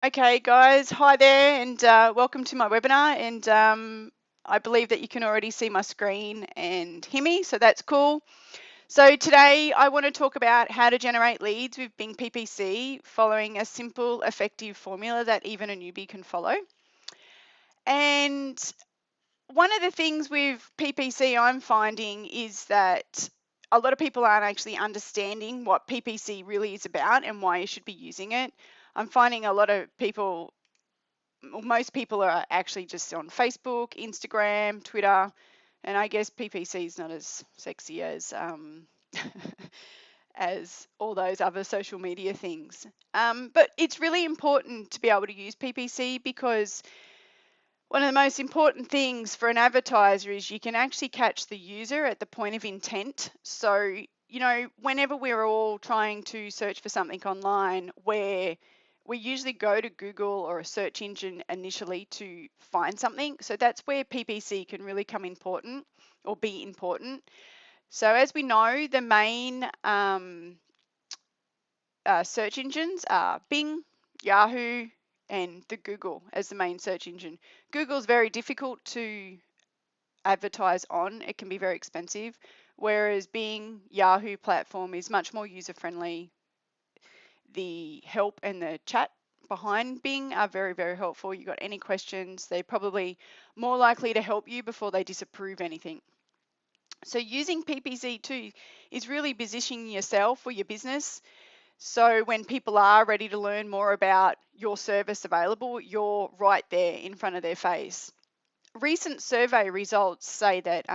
Okay, guys, hi there, and welcome to my webinar. And I believe that you can already see my screen and hear me, so that's cool. So today I want to talk about how to generate leads with Bing PPC following a simple, effective formula that even a newbie can follow. And one of the things with PPC I'm finding is that a lot of people aren't actually understanding what PPC really is about and why you should be using it. I'm finding a lot of people, most people are actually just on Facebook, Instagram, Twitter, and I guess PPC is not as sexy as as all those other social media things. But it's really important to be able to use PPC because one of the most important things for an advertiser is you can actually catch the user at the point of intent. So, whenever we're all trying to search for something online, where we usually go to Google or a search engine initially to find something. So that's where PPC can really come important or be important. So as we know, the main search engines are Bing, Yahoo, and the Google as the main search engine. Google is very difficult to advertise on. It can be very expensive, whereas Bing, Yahoo platform is much more user friendly. The help and the chat behind Bing are very, very helpful. You got any questions, they're probably more likely to help you before they disapprove anything. So using PPC too is really positioning yourself or your business. So when people are ready to learn more about your service available, you're right there in front of their face. Recent survey results say that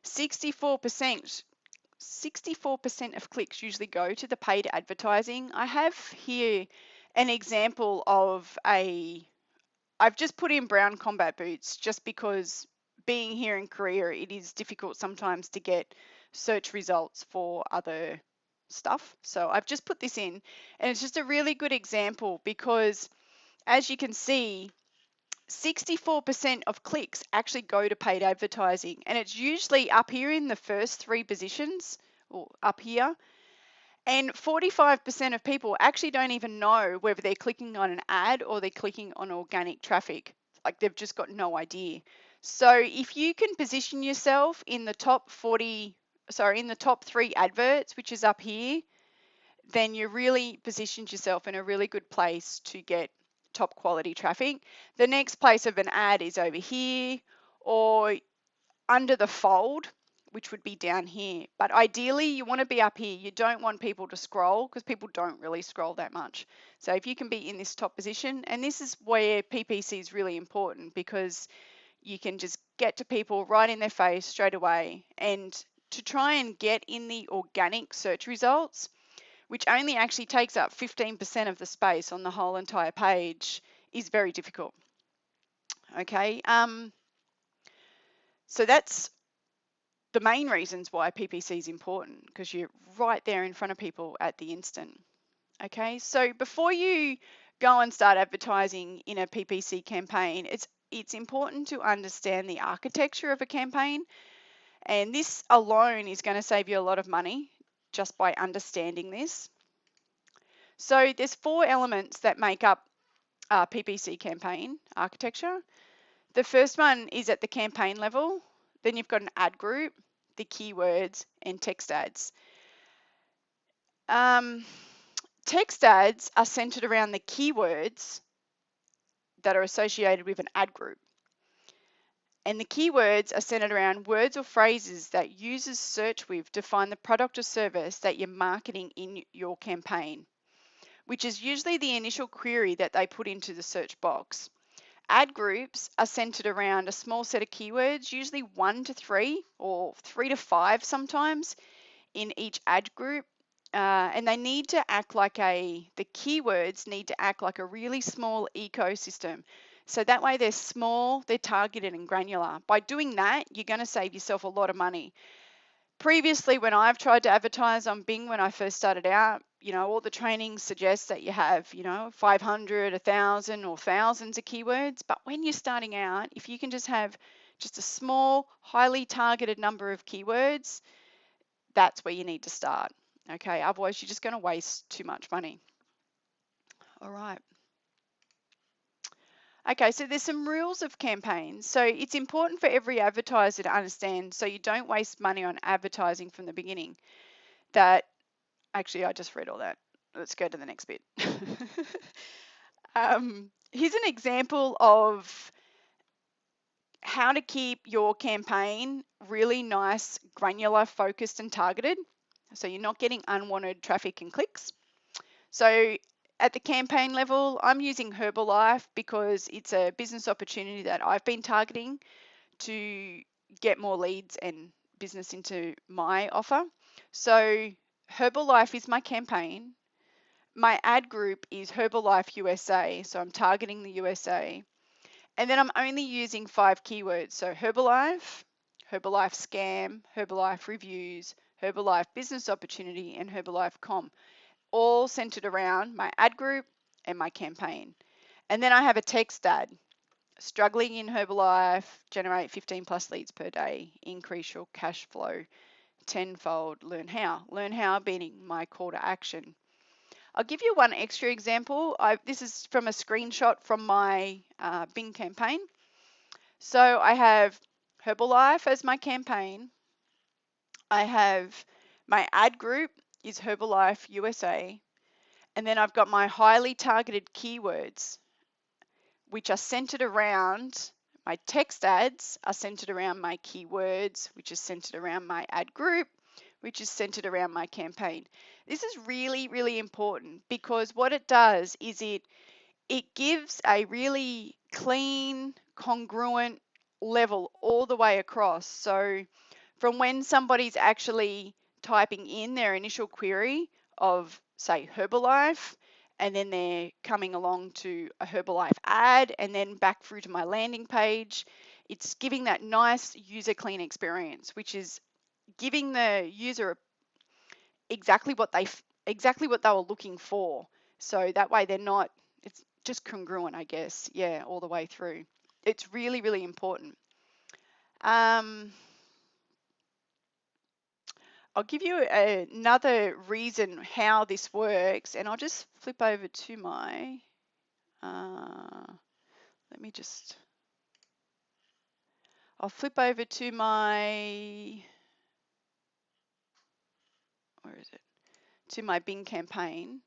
64% of clicks usually go to the paid advertising. I have here an example of I've just put in brown combat boots just because being here in Korea, it is difficult sometimes to get search results for other stuff. So I've just put this in, and it's just a really good example because as you can see, 64% of clicks actually go to paid advertising, and it's usually up here in the first three positions or up here. And 45% of people actually don't even know whether they're clicking on an ad or they're clicking on organic traffic. Like they've just got no idea. So if you can position yourself in the top in the top 3 adverts, which is up here, then you really positioned yourself in a really good place to get top quality traffic. The next place of an ad is over here or under the fold, which would be down here. But ideally, you want to be up here. You don't want people to scroll because people don't really scroll that much. So if you can be in this top position, and this is where PPC is really important because you can just get to people right in their face straight away. And to try and get in the organic search results, which only actually takes up 15% of the space on the whole entire page, is very difficult. Okay, so that's the main reasons why PPC is important, because you're right there in front of people at the instant. Okay, so before you go and start advertising in a PPC campaign, it's important to understand the architecture of a campaign, and this alone is going to save you a lot of money just by understanding this. So there's 4 elements that make up PPC campaign architecture. The first one is at the campaign level. Then you've got an ad group, the keywords, and text ads. Text ads are centered around the keywords that are associated with an ad group. And the keywords are centered around words or phrases that users search with to find the product or service that you're marketing in your campaign, which is usually the initial query that they put into the search box. Ad groups are centered around a small set of keywords, usually 1 to 3 or 3 to 5 sometimes in each ad group. And they need to act like the keywords need to act like a really small ecosystem. So that way they're small, they're targeted and granular. By doing that, you're going to save yourself a lot of money. Previously, when I've tried to advertise on Bing when I first started out, all the training suggests that you have, 500, 1,000 or thousands of keywords. But when you're starting out, if you can just have just a small, highly targeted number of keywords, that's where you need to start. Okay, otherwise you're just going to waste too much money. All right. Okay, so there's some rules of campaigns. So it's important for every advertiser to understand so you don't waste money on advertising from the beginning. That actually, I just read all that. Let's go to the next bit. Here's an example of how to keep your campaign really nice, granular, focused, and targeted. So you're not getting unwanted traffic and clicks. So at the campaign level, I'm using Herbalife because it's a business opportunity that I've been targeting to get more leads and business into my offer. So Herbalife is my campaign. My ad group is Herbalife USA, so I'm targeting the USA. And then I'm only using 5 keywords. So Herbalife, Herbalife scam, Herbalife reviews, Herbalife business opportunity, and Herbalife com, all centered around my ad group and my campaign. And then I have a text ad, struggling in Herbalife, generate 15 plus leads per day, increase your cash flow tenfold, learn how. Learn how being my call to action. I'll give you one extra example. This is from a screenshot from my Bing campaign. So I have Herbalife as my campaign. I have my ad group is Herbalife USA. And then I've got my highly targeted keywords, which are centered around my text ads, are centered around my keywords, which is centered around my ad group, which is centered around my campaign. This is really, really important because what it does is it gives a really clean, congruent level all the way across. So from when somebody's actually typing in their initial query of, say, Herbalife, and then they're coming along to a Herbalife ad, and then back through to my landing page, it's giving that nice user clean experience, which is giving the user exactly what they were looking for. So that way they're not, it's just congruent, I guess. Yeah, all the way through. It's really, really important. I'll give you another reason how this works, and I'll just flip over to my, let me just, I'll flip over to my, where is it? To my Bing campaign,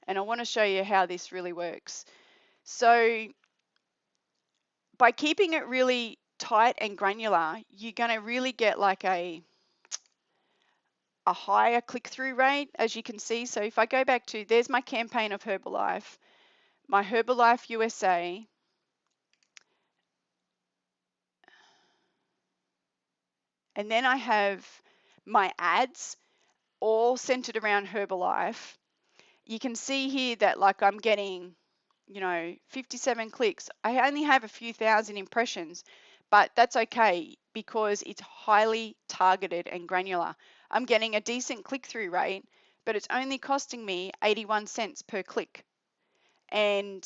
and I want to show you how this really works. So by keeping it really tight and granular, you're going to really get like a higher click-through rate, as you can see. So if I go back to, there's my campaign of Herbalife, my Herbalife USA, and then I have my ads all centered around Herbalife. You can see here that like I'm getting, 57 clicks. I only have a few thousand impressions, but that's okay because it's highly targeted and granular. I'm getting a decent click-through rate, but it's only costing me 81 cents per click. And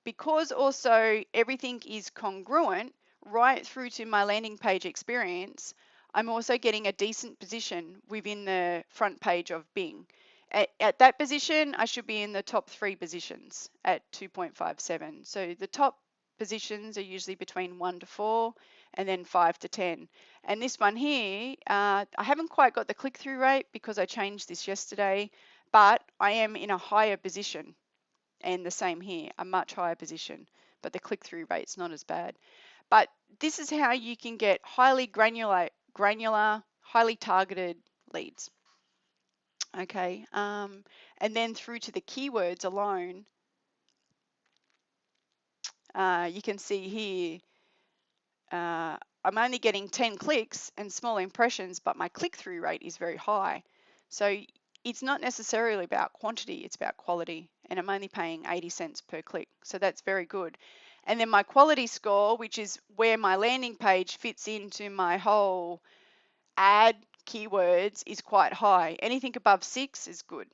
because also everything is congruent right through to my landing page experience, I'm also getting a decent position within the front page of Bing. At that position, I should be in the top 3 positions at 2.57. So the top positions are usually between 1 to 4 and then 5 to 10. And this one here, I haven't quite got the click-through rate because I changed this yesterday, but I am in a higher position. And the same here, a much higher position, but the click-through rate's not as bad. But this is how you can get highly granular, highly targeted leads. Okay, and then through to the keywords alone, you can see here, I'm only getting 10 clicks and small impressions, but my click-through rate is very high. So it's not necessarily about quantity, it's about quality, and I'm only paying 80 cents per click. So that's very good. And then my quality score, which is where my landing page fits into my whole ad keywords, is quite high. Anything above 6 is good.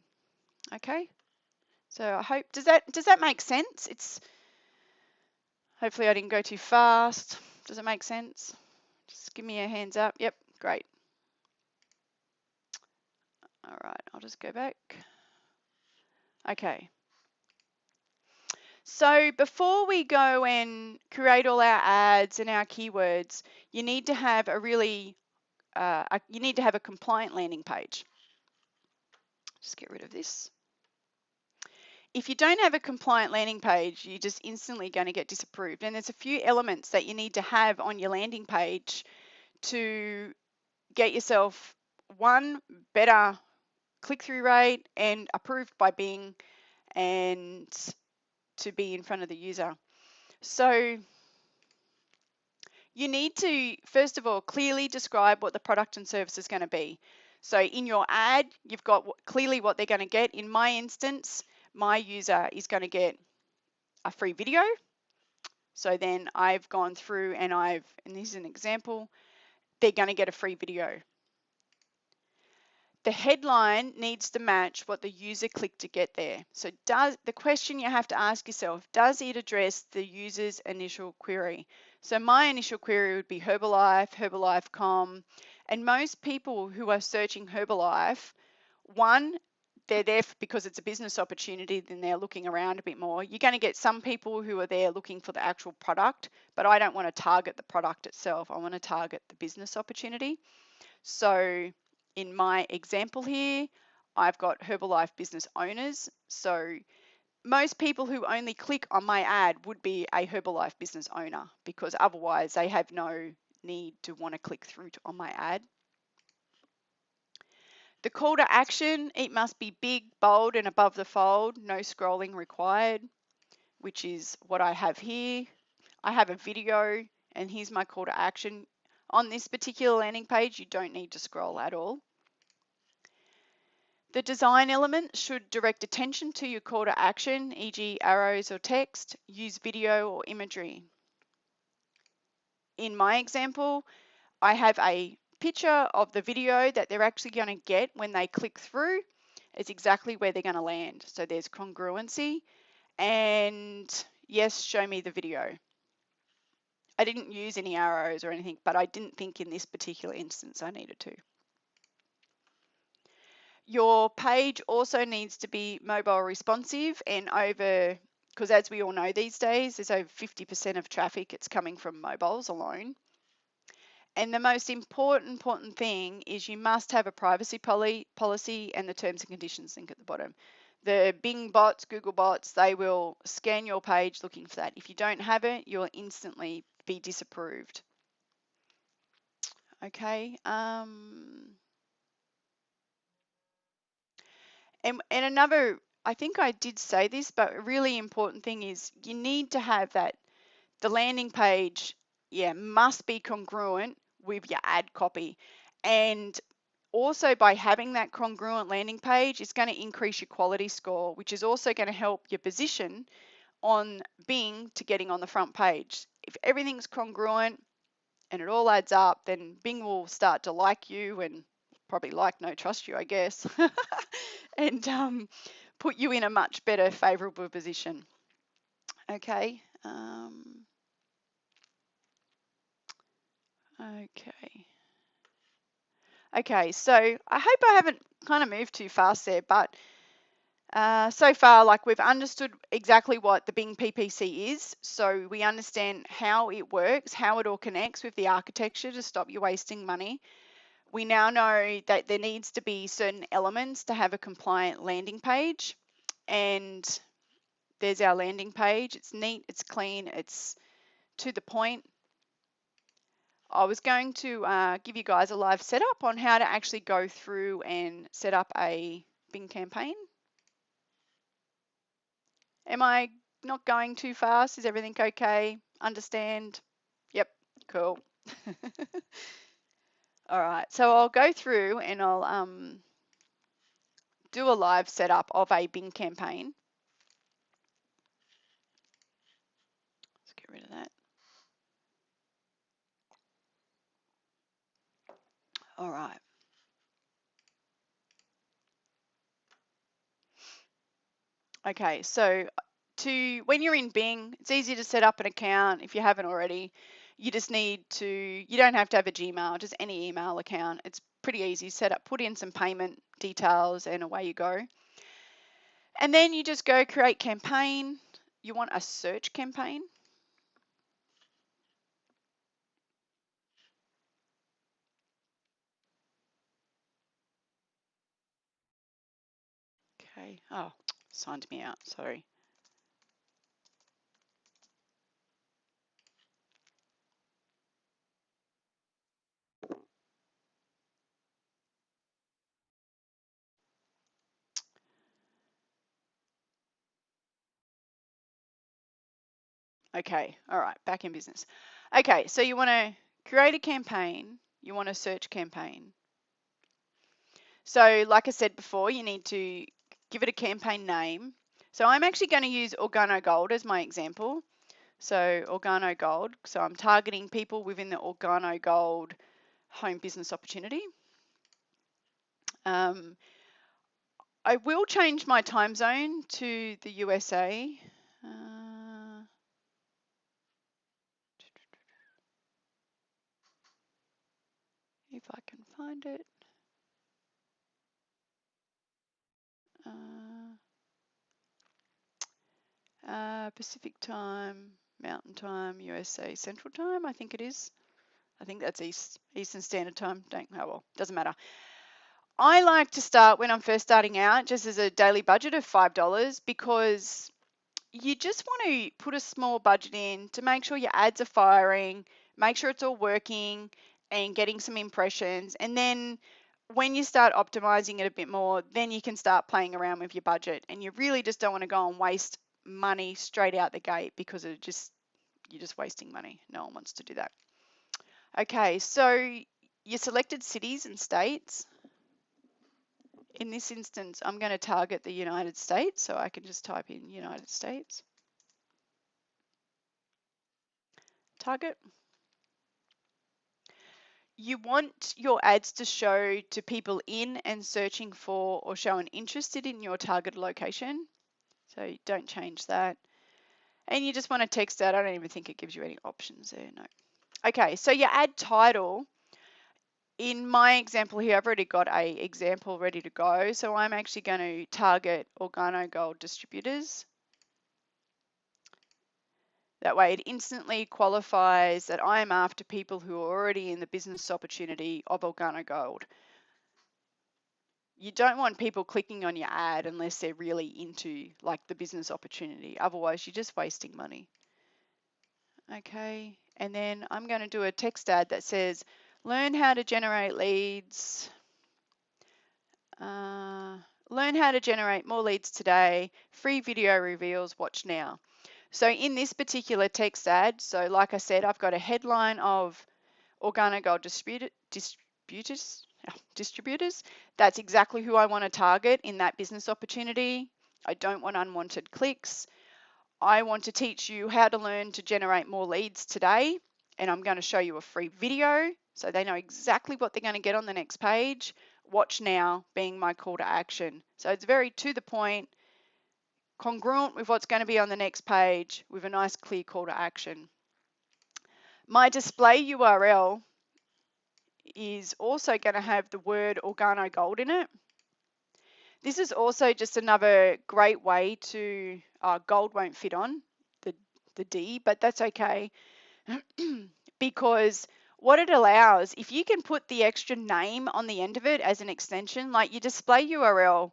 Okay? So I hope, does that make sense? Hopefully I didn't go too fast. Does it make sense? Just give me a hands up. Yep, great. All right, I'll just go back. Okay. So before we go and create all our ads and our keywords, you need to have a really, you need to have a compliant landing page. Just get rid of this. If you don't have a compliant landing page, you're just instantly going to get disapproved. And there's a few elements that you need to have on your landing page to get yourself one, better click-through rate and approved by Bing and to be in front of the user. So you need to, first of all, clearly describe what the product and service is going to be. So in your ad, you've got clearly what they're going to get. In my instance, my user is going to get a free video. So then I've gone through and this is an example, they're going to get a free video. The headline needs to match what the user clicked to get there. So the question you have to ask yourself, does it address the user's initial query? So my initial query would be Herbalife, Herbalife.com, and most people who are searching Herbalife, one, they're there because it's a business opportunity, then they're looking around a bit more. You're going to get some people who are there looking for the actual product, but I don't want to target the product itself. I want to target the business opportunity. So in my example here, I've got Herbalife business owners. So most people who only click on my ad would be a Herbalife business owner, because otherwise they have no need to want to click through on my ad. The call to action, it must be big, bold, and above the fold, no scrolling required, which is what I have here. I have a video, and here's my call to action. On this particular landing page, you don't need to scroll at all. The design element should direct attention to your call to action, e.g. arrows or text, use video or imagery. In my example, I have a picture of the video that they're actually going to get when they click through. It's exactly where they're going to land. So there's congruency, and yes, show me the video. I didn't use any arrows or anything, but I didn't think in this particular instance I needed to. Your page also needs to be mobile responsive, and because as we all know these days, there's over 50% of traffic, it's coming from mobiles alone. And the most important thing is you must have a privacy policy and the terms and conditions link at the bottom. The Bing bots, Google bots, they will scan your page looking for that. If you don't have it, you'll instantly be disapproved. Okay. And another, I think I did say this, but a really important thing is you need to have that, the landing page, must be congruent with your ad copy. And also by having that congruent landing page, it's going to increase your quality score, which is also going to help your position on Bing to getting on the front page. If everything's congruent and it all adds up, then Bing will start to like you and probably like, no, trust you, I guess, and put you in a much better favorable position. Okay. Okay, so I hope I haven't kind of moved too fast there, but so far, like, we've understood exactly what the Bing PPC is. So we understand how it works, how it all connects with the architecture to stop you wasting money. We now know that there needs to be certain elements to have a compliant landing page. And there's our landing page. It's neat, it's clean, it's to the point. I was going to give you guys a live setup on how to actually go through and set up a Bing campaign. Am I not going too fast? Is everything okay? Understand? Yep, cool. All right, so I'll go through and I'll do a live setup of a Bing campaign. Let's get rid of that. All right. Okay, so when you're in Bing, it's easy to set up an account if you haven't already. You just need to, you don't have to have a Gmail, just any email account. It's pretty easy. Set up, put in some payment details, and away you go. And then you just go create campaign. you want a search campaign. Okay. Oh, signed me out. Sorry. Okay. All right. Back in business. Okay. So you want to create a campaign. You want a search campaign. So like I said before, you need to give it a campaign name. So I'm actually going to use Organo Gold as my example. So Organo Gold. So I'm targeting people within the Organo Gold home business opportunity. I will change my time zone to the USA. If I can find it. Pacific time, Mountain time, USA Central time, I think it is. I think that's Eastern Standard Time. Oh well, doesn't matter. I like to start when I'm first starting out just as a daily budget of $5 because you just want to put a small budget in to make sure your ads are firing, make sure it's all working and getting some impressions. And then when you start optimizing it a bit more, then you can start playing around with your budget. And you really just don't want to go and waste money straight out the gate because you're just wasting money. No one wants to do that. Okay, so you selected cities and states. In this instance, I'm going to target the United States, so I can just type in United States. Target. You want your ads to show to people in and searching for or showing interested in your target location. So don't change that. And you just want to text out. I don't even think it gives you any options there. No. Okay, so your ad title. In my example here, I've already got a example ready to go. So I'm actually going to target Organo Gold distributors. That way it instantly qualifies that I'm after people who are already in the business opportunity of Organo Gold. You don't want people clicking on your ad unless they're really into like the business opportunity. Otherwise, you're just wasting money. Okay, and then I'm going to do a text ad that says, learn how to generate leads. Learn how to generate more leads today. Free video reveals, watch now. So in this particular text ad, so like I said, I've got a headline of Organo Gold distributors. That's exactly who I want to target in that business opportunity. I don't want unwanted clicks. I want to teach you how to learn to generate more leads today, and I'm going to show you a free video so they know exactly what they're going to get on the next page. Watch now being my call to action. So it's very to the point, congruent with what's going to be on the next page with a nice clear call to action. My display URL is also going to have the word Organo Gold in it. This is also just another great way to, gold won't fit on the D, but that's okay because what it allows, if you can put the extra name on the end of it as an extension, like your display URL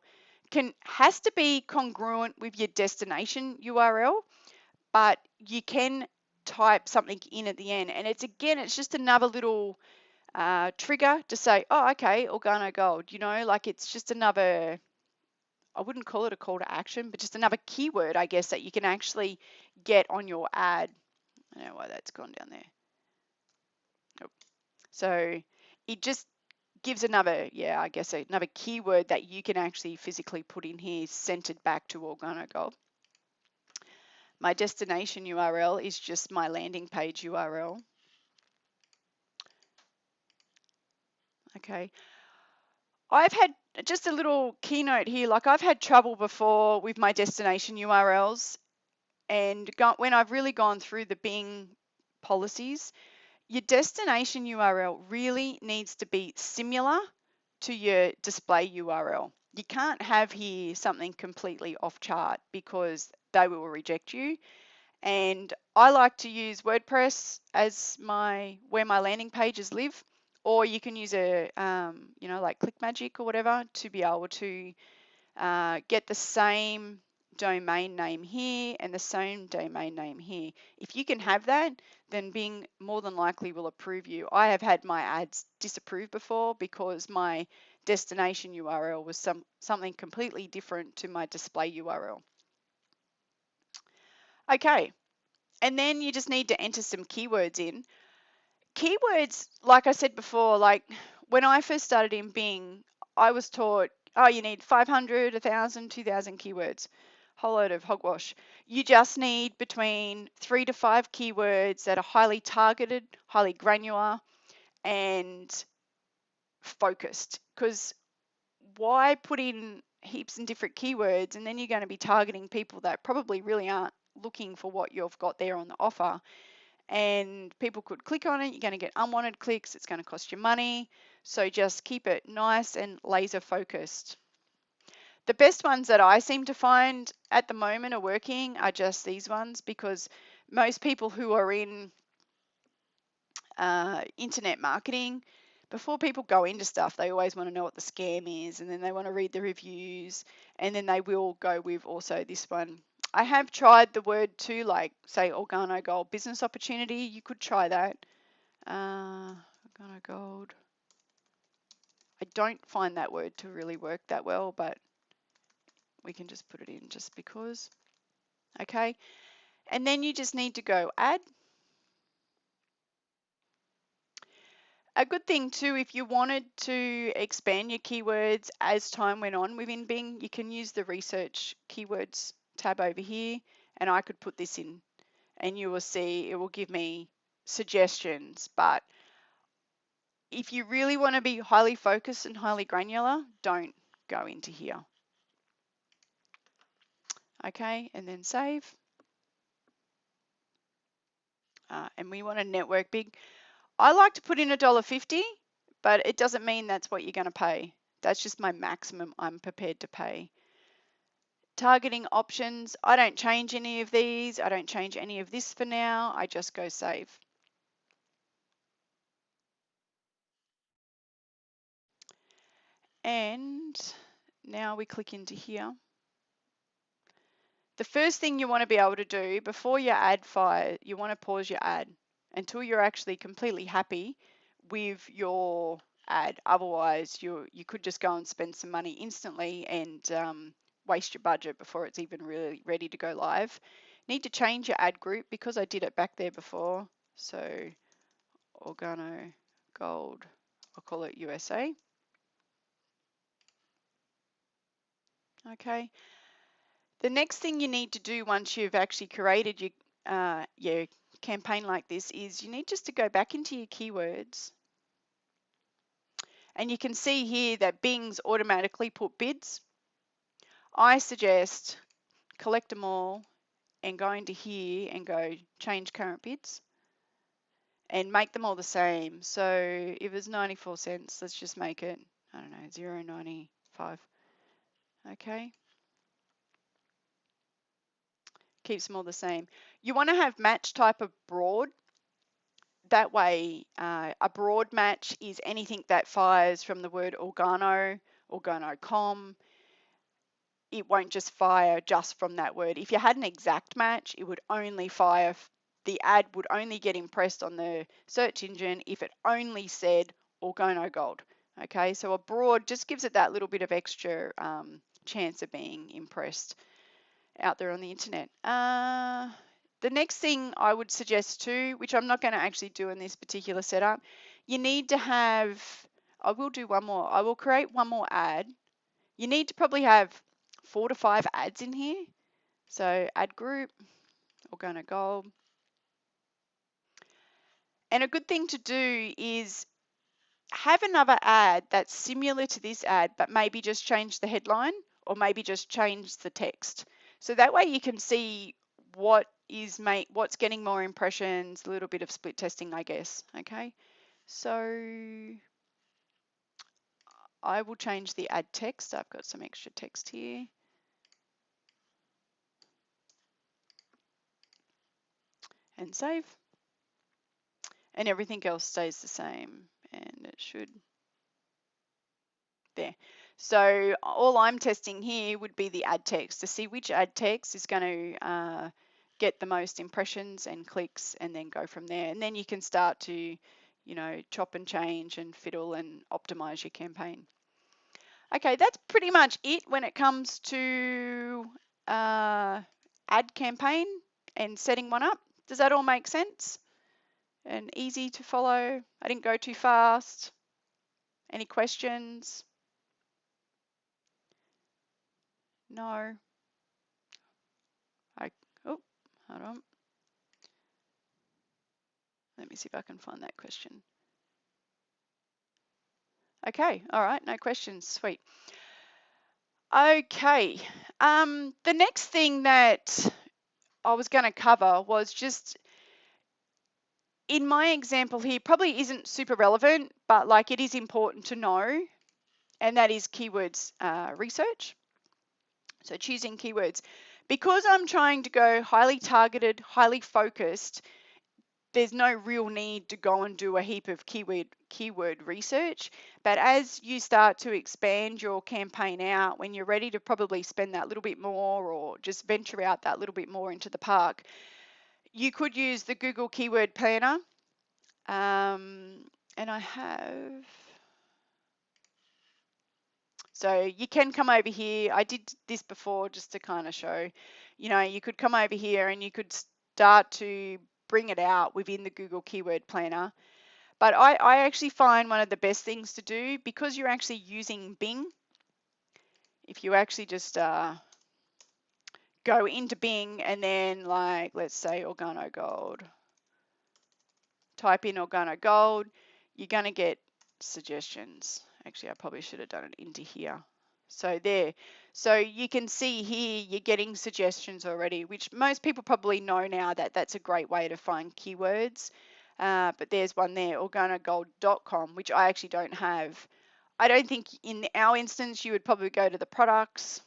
has to be congruent with your destination URL, but you can type something in at the end. And it's just another little trigger to say, oh, okay, Organo Gold, like it's just another, I wouldn't call it a call to action, but just another keyword, I guess, that you can actually get on your ad. I don't know why that's gone down there. Nope. So it just gives another, I guess another keyword that you can actually physically put in here centered back to Organo Gold. My destination URL is just my landing page URL. Okay. I've had just a little keynote here, like I've had trouble before with my destination URLs, and when I've really gone through the Bing policies, your destination URL really needs to be similar to your display URL. You can't have here something completely off chart because they will reject you. And I like to use WordPress as where my landing pages live, or you can use a like ClickMagick or whatever to be able to get the same domain name here and the same domain name here. If you can have that, then Bing more than likely will approve you. I have had my ads disapproved before because my destination URL was something completely different to my display URL. Okay, and then you just need to enter some keywords in. Keywords, like I said before, like when I first started in Bing, I was taught, oh, you need 500, 1,000, 2,000 keywords. Whole load of hogwash. You just need between 3 to 5 keywords that are highly targeted, highly granular, and focused. Because why put in heaps and different keywords and then you're going to be targeting people that probably really aren't looking for what you've got there on the offer? And people could click on it. You're going to get unwanted clicks. It's going to cost you money. So just keep it nice and laser focused. The best ones that I seem to find at the moment are working are just these ones, because most people who are in internet marketing, before people go into stuff, they always want to know what the scam is, and then they want to read the reviews, and then they will go with also this one. I have tried the word too, like say Organo Gold business opportunity. You could try that. Organo Gold. I don't find that word to really work that well, but we can just put it in just because. Okay. And then you just need to go add. A good thing too, if you wanted to expand your keywords as time went on within Bing, you can use the research keywords tab over here, and I could put this in and you will see it will give me suggestions. But if you really want to be highly focused and highly granular, don't go into here. Okay, and then save. And we want to network big. I like to put in $1.50, but it doesn't mean that's what you're going to pay. That's just my maximum I'm prepared to pay. Targeting options, I don't change any of these. I don't change any of this for now. I just go save. And now we click into here. The first thing you want to be able to do before your ad fire, you want to pause your ad until you're actually completely happy with your ad. Otherwise, you could just go and spend some money instantly and waste your budget before it's even really ready to go live. Need to change your ad group because I did it back there before. So Organo Gold, I'll call it USA. Okay. The next thing you need to do once you've actually created your campaign like this is you need just to go back into your keywords, and you can see here that Bing's automatically put bids. I suggest collect them all and go into here and go change current bids and make them all the same. So if it's 94 cents, let's just make it, I don't know, 0.95. Okay. Keeps them all the same. You want to have match type of broad. That way, a broad match is anything that fires from the word organo, organo.com. It won't just fire just from that word. If you had an exact match, it would only fire, the ad would only get impressed on the search engine if it only said Organo Gold. Okay, so a broad just gives it that little bit of extra chance of being impressed out there on the internet. The next thing I would suggest too, which I'm not going to actually do in this particular setup, you need to have, I will do one more, I will create one more ad. You need to probably have 4 to 5 ads in here. So ad group, Organo Gold. And a good thing to do is have another ad that's similar to this ad, but maybe just change the headline or maybe just change the text. So that way you can see what's getting more impressions, a little bit of split testing, I guess. Okay, so I will change the add text. I've got some extra text here. And save. And everything else stays the same. And it should, there. So all I'm testing here would be the add text to see which add text is going to get the most impressions and clicks, and then go from there. And then you can start to, you know, chop and change and fiddle and optimize your campaign. Okay, that's pretty much it when it comes to ad campaign and setting one up. Does that all make sense? And easy to follow? I didn't go too fast. Any questions? No. Oh, hold on. Let me see if I can find that question. Okay, all right, no questions, sweet. Okay, the next thing that I was going to cover was just, in my example here, probably isn't super relevant, but like it is important to know, and that is keywords research. So choosing keywords. Because I'm trying to go highly targeted, highly focused, there's no real need to go and do a heap of keyword research. But as you start to expand your campaign out, when you're ready to probably spend that little bit more or just venture out that little bit more into the park, you could use the Google Keyword Planner. And I have, so you can come over here. I did this before just to kind of show, you know, you could come over here and you could start to bring it out within the Google Keyword Planner. But I actually find one of the best things to do, because you're actually using Bing, if you actually just go into Bing and then, like, let's say organo gold, type in organo gold, you're going to get suggestions. Actually, I probably should have done it into here. So there. So you can see here you're getting suggestions already, which most people probably know now that that's a great way to find keywords. But there's one there, organogold.com, which I actually don't have. I don't think in our instance you would probably go to the products.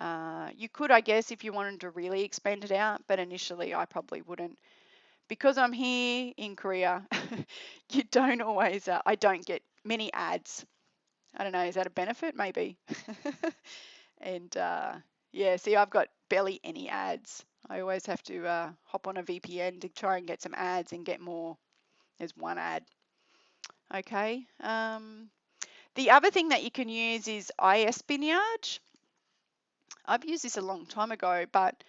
You could, I guess, if you wanted to really expand it out, but initially I probably wouldn't. Because I'm here in Korea, you don't always, I don't get many ads. I don't know, is that a benefit? Maybe. And yeah, see, I've got barely any ads. I always have to hop on a VPN to try and get some ads and get more. There's one ad. Okay. The other thing that you can use is iEspionage. I've used this a long time ago, but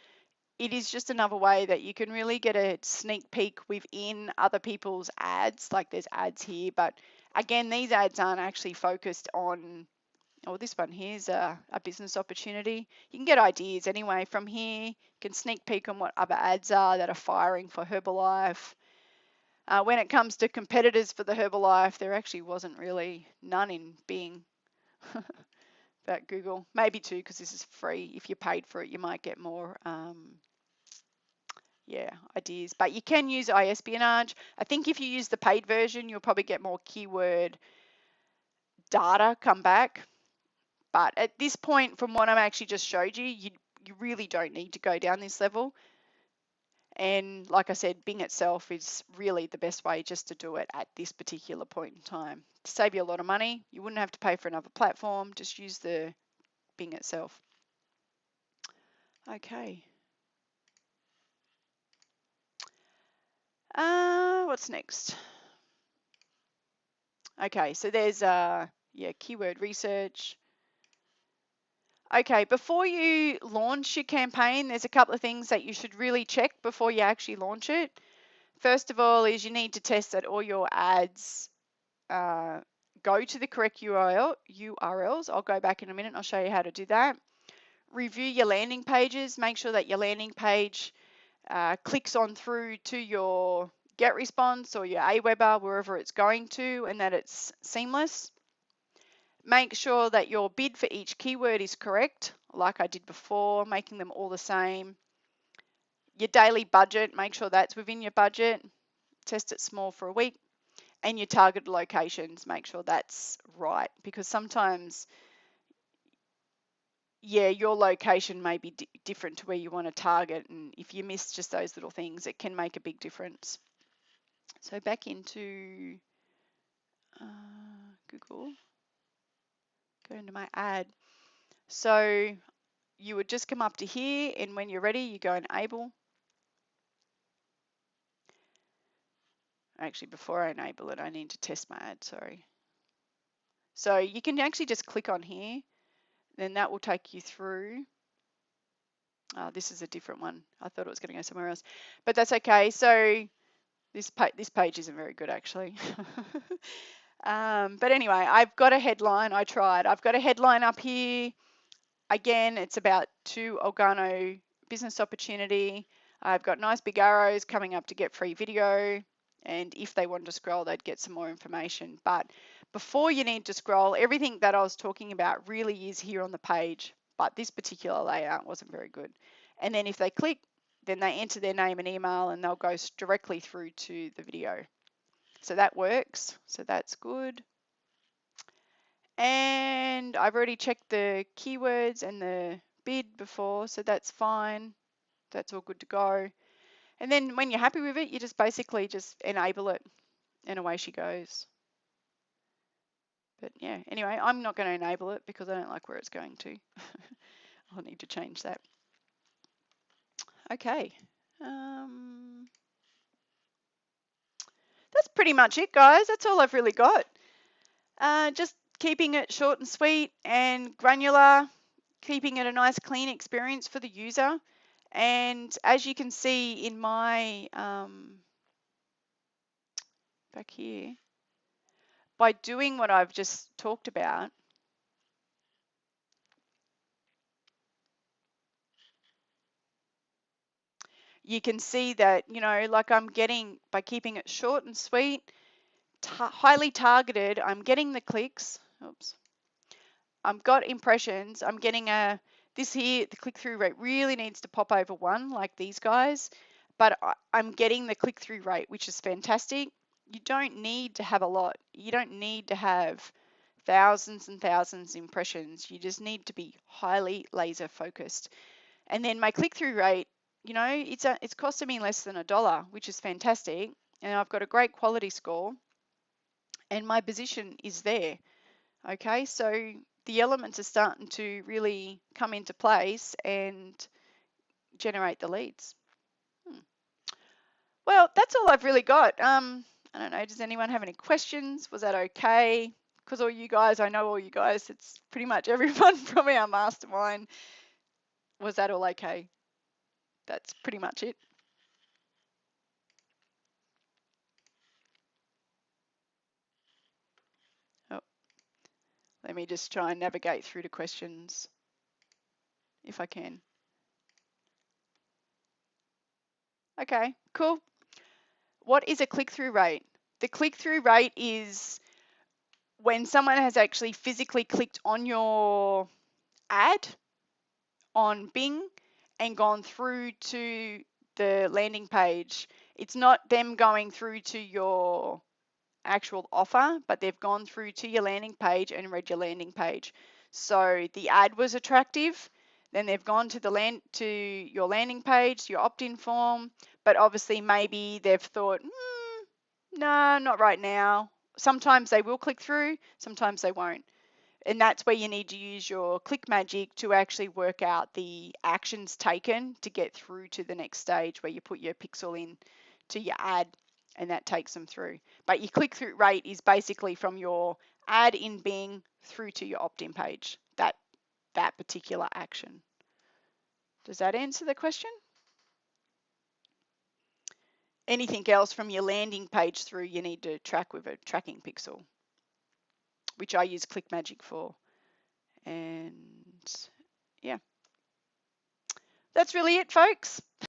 it is just another way that you can really get a sneak peek within other people's ads. Like there's ads here, but again, these ads aren't actually focused on, oh, this one here's a business opportunity. You can get ideas anyway from here. You can sneak peek on what other ads are that are firing for Herbalife. When it comes to competitors for the Herbalife, there actually wasn't really none in Bing. But Google, maybe two, because this is free. If you paid for it, you might get more ideas. But you can use iEspionage. I think if you use the paid version, you'll probably get more keyword data come back. But at this point, from what I'm actually just showed you, you really don't need to go down this level. And like I said, Bing itself is really the best way just to do it at this particular point in time. To save you a lot of money, you wouldn't have to pay for another platform, just use the Bing itself. Okay. What's next? Okay, so there's keyword research. Okay, before you launch your campaign, there's a couple of things that you should really check before you actually launch it. First of all is you need to test that all your ads go to the correct URLs. I'll go back in a minute and I'll show you how to do that. Review your landing pages. Make sure that your landing page clicks on through to your get response or your Aweber, wherever it's going to, and that it's seamless. Make sure that your bid for each keyword is correct, like I did before, making them all the same. Your daily budget, make sure that's within your budget. Test it small for a week. And your target locations, make sure that's right, because sometimes, yeah, your location may be different to where you want to target, and if you miss just those little things, it can make a big difference. So back into Google, go into my ad. So you would just come up to here, and when you're ready, you go enable. Actually, before I enable it, I need to test my ad, sorry. So you can actually just click on here, then that will take you through. This is a different one. I thought it was going to go somewhere else, but that's okay. So this page isn't very good, actually. But anyway, I've got a headline. I've got a headline up here. Again, it's about to Organo business opportunity. I've got nice big arrows coming up to get free video. And if they wanted to scroll, they'd get some more information. But before you need to scroll, everything that I was talking about really is here on the page. But this particular layout wasn't very good. And then if they click, then they enter their name and email, and they'll go directly through to the video. So that works. So that's good. And I've already checked the keywords and the bid before, so that's fine. That's all good to go. And then when you're happy with it, you just basically just enable it, and away she goes. But yeah, anyway, I'm not going to enable it because I don't like where it's going to. I'll need to change that. Okay. That's pretty much it, guys. That's all I've really got. Just keeping it short and sweet and granular, keeping it a nice clean experience for the user. And as you can see in my back here, by doing what I've just talked about, you can see that, you know, like I'm getting, by keeping it short and sweet, highly targeted, I'm getting the clicks. Oops. I've got impressions. I'm getting this here, the click-through rate really needs to pop over 1 like these guys, but I'm getting the click-through rate, which is fantastic. You don't need to have a lot. You don't need to have thousands and thousands of impressions. You just need to be highly laser focused. And then my click-through rate, you know, it's costing me less than $1, which is fantastic. And I've got a great quality score, and my position is there. Okay, so the elements are starting to really come into place and generate the leads. Well, that's all I've really got. I don't know, does anyone have any questions? Was that okay? Because all you guys, I know all you guys, it's pretty much everyone from our mastermind. Was that all okay? That's pretty much it. Oh, let me just try and navigate through the questions if I can. Okay, cool. What is a click-through rate? The click-through rate is when someone has actually physically clicked on your ad on Bing and gone through to the landing page. It's not them going through to your actual offer, but they've gone through to your landing page and read your landing page. So the ad was attractive, then they've gone to your landing page, your opt-in form, but obviously maybe they've thought, no, not right now. Sometimes they will click through, sometimes they won't. And that's where you need to use your click magic to actually work out the actions taken to get through to the next stage where you put your pixel in to your ad, and that takes them through. But your click-through rate is basically from your ad in Bing through to your opt-in page, that particular action. Does that answer the question? Anything else from your landing page through, you need to track with a tracking pixel, which I use click magic for. And yeah, that's really it, folks.